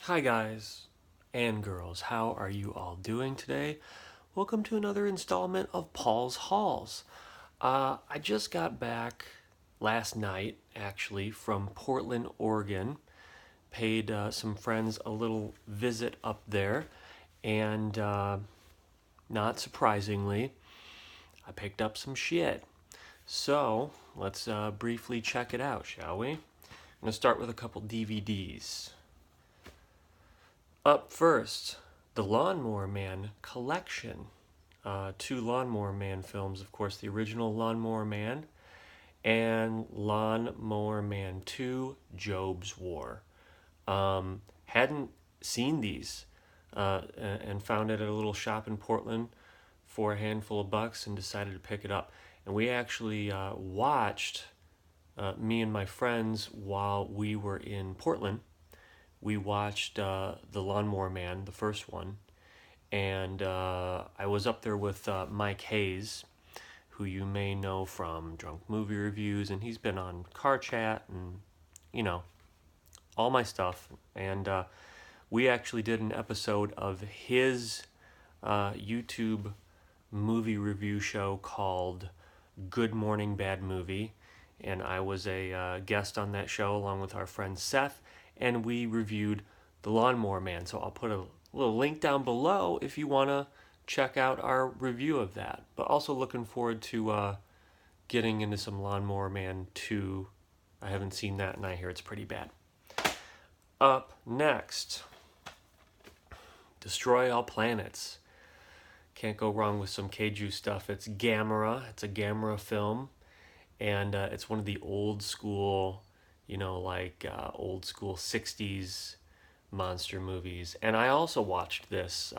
Hi guys and girls, how are you all doing today? Welcome to another installment of Paul's Halls. I just got back last night, actually, from Portland, Oregon. Paid some friends a little visit up there, and not surprisingly, I picked up some shit. So let's briefly check it out, shall we? I'm going to start with a couple DVDs. Up first, the Lawnmower Man collection. Two Lawnmower Man films, of course, the original Lawnmower Man and Lawnmower Man 2 Job's War. Hadn't seen these and found it at a little shop in Portland for a handful of bucks and decided to pick it up. And we actually watched, me and my friends, while we were in Portland. We watched The Lawnmower Man, the first one, and I was up there with Mike Hayes, who you may know from Drunk Movie Reviews, and he's been on Car Chat and, you know, all my stuff. And we actually did an episode of his YouTube movie review show called Good Morning Bad Movie, and I was a guest on that show along with our friend Seth, and we reviewed The Lawnmower Man. So I'll put a little link down below if you want to check out our review of that. But also looking forward to getting into some Lawnmower Man 2. I haven't seen that, and I hear it's pretty bad. Up next, Destroy All Planets. Can't go wrong with some Keiju stuff. It's Gamera. It's a Gamera film, and it's one of the old school, old school 60s monster movies. And I also watched this.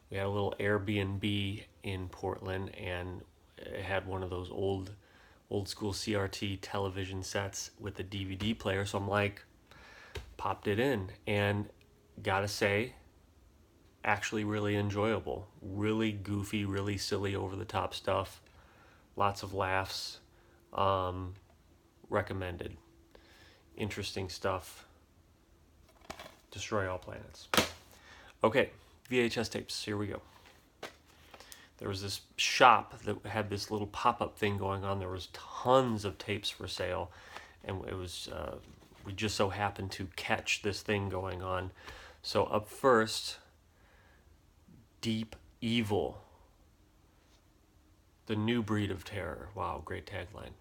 We had a little Airbnb in Portland, and it had one of those old school CRT television sets with a DVD player. So I'm like, popped it in, and gotta say, actually really enjoyable. Really goofy, really silly, over the top stuff. Lots of laughs. Recommended. Interesting stuff. Destroy All Planets. Okay, VHS tapes. Here we go. There was this shop that had this little pop-up thing going on. There was tons of tapes for sale, and it was we just so happened to catch this thing going on. So up first, Deep Evil, the new breed of terror. Wow, great tagline.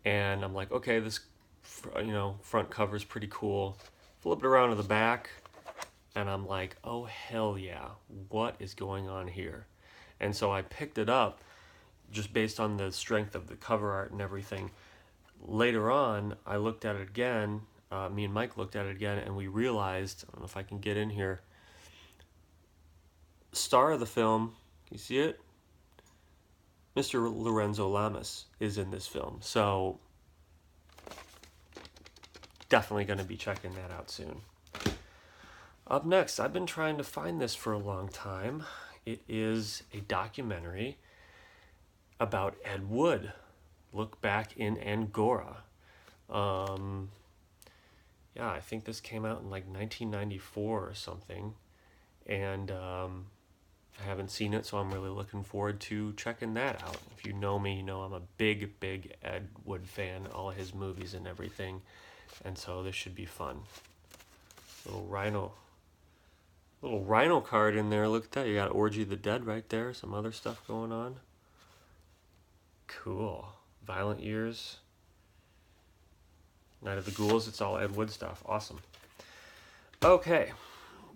And I'm like, okay, this front cover's pretty cool. Flip it around to the back, and I'm like, oh hell yeah, what is going on here? And so I picked it up just based on the strength of the cover art and everything. Later on, I looked at it again. Me and Mike looked at it again, and we realized, I don't know if I can get in here, star of the film, you see it? Mr. Lorenzo Lamas is in this film. So definitely going to be checking that out soon. Up next, I've been trying to find this for a long time. It is a documentary about Ed Wood. Look Back in Angora. I think this came out in like 1994 or something. And I haven't seen it, so I'm really looking forward to checking that out. If you know me, you know I'm a big Ed Wood fan, all of his movies and everything. And so this should be fun. Little rhino card in there. Look at that. You got Orgy of the Dead right there. Some other stuff going on. Cool. Violent Years. Night of the Ghouls. It's all Ed Wood stuff. Awesome. Okay.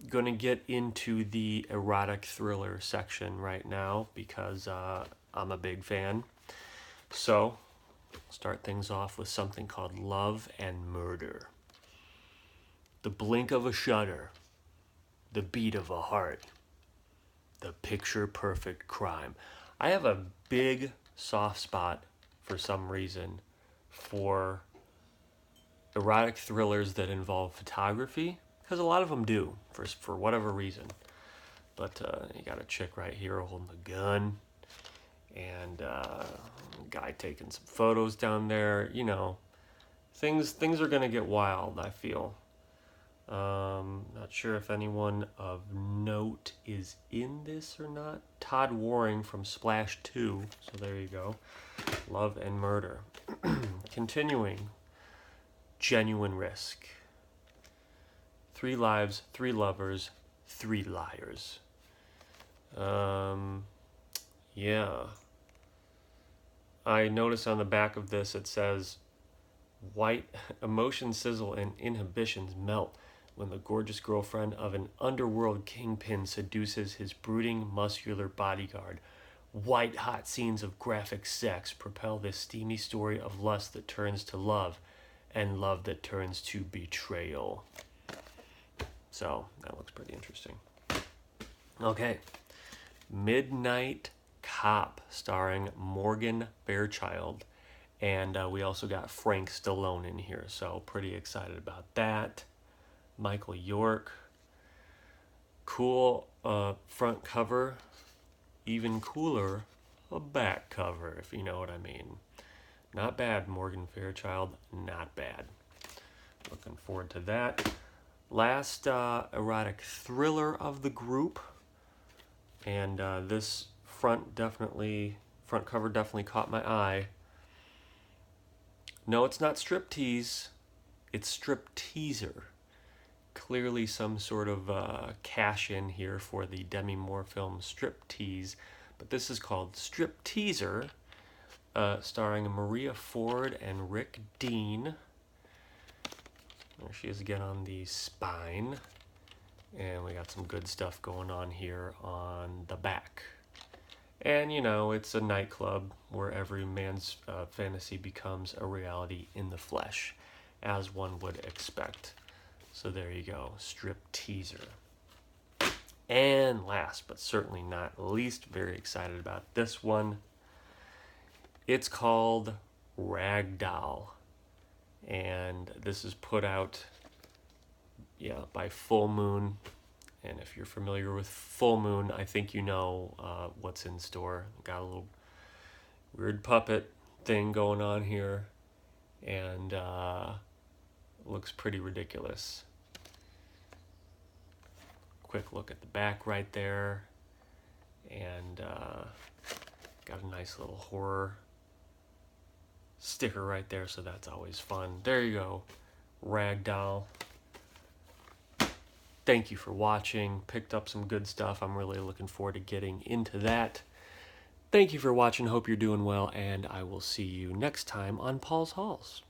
Gonna get into the erotic thriller section right now because I'm a big fan. So, start things off with something called Love and Murder. The blink of a shutter. The beat of a heart. The picture-perfect crime. I have a big soft spot, for some reason, for erotic thrillers that involve photography, because a lot of them do, for whatever reason. But you got a chick right here holding a gun, and a guy taking some photos down there. Things are going to get wild, I feel. Not sure if anyone of note is in this or not. Todd Waring from Splash 2. So there you go. Love and Murder. Continuing. Genuine Risk. 3 lives, 3 lovers, 3 liars. Yeah. I notice on the back of this it says, white emotions sizzle and inhibitions melt when the gorgeous girlfriend of an underworld kingpin seduces his brooding, muscular bodyguard. White hot scenes of graphic sex propel this steamy story of lust that turns to love, and love that turns to betrayal. So, that looks pretty interesting. Okay. Midnight Cop, starring Morgan Fairchild. And we also got Frank Stallone in here, so pretty excited about that. Michael York. Cool front cover. Even cooler, a back cover, if you know what I mean. Not bad, Morgan Fairchild. Not bad. Looking forward to that. Last erotic thriller of the group. And this front cover definitely caught my eye. No, it's not Striptease. It's Stripteaser. Clearly some sort of cash-in here for the Demi Moore film Striptease. But this is called Stripteaser, starring Maria Ford and Rick Dean. There she is again on the spine. And we got some good stuff going on here on the back. And, you know, it's a nightclub where every man's fantasy becomes a reality in the flesh, as one would expect. So there you go, Stripteaser. And last, but certainly not least, very excited about this one. It's called Ragdoll. And this is put out, by Full Moon. And if you're familiar with Full Moon, I think you know what's in store. Got a little weird puppet thing going on here. And looks pretty ridiculous. Quick look at the back right there. And got a nice little horror sticker right there, so that's always fun. There you go, Ragdoll. Thank you for watching. Picked up some good stuff. I'm really looking forward to getting into that. Thank you for watching. Hope you're doing well, and I will see you next time on Paul's Hauls.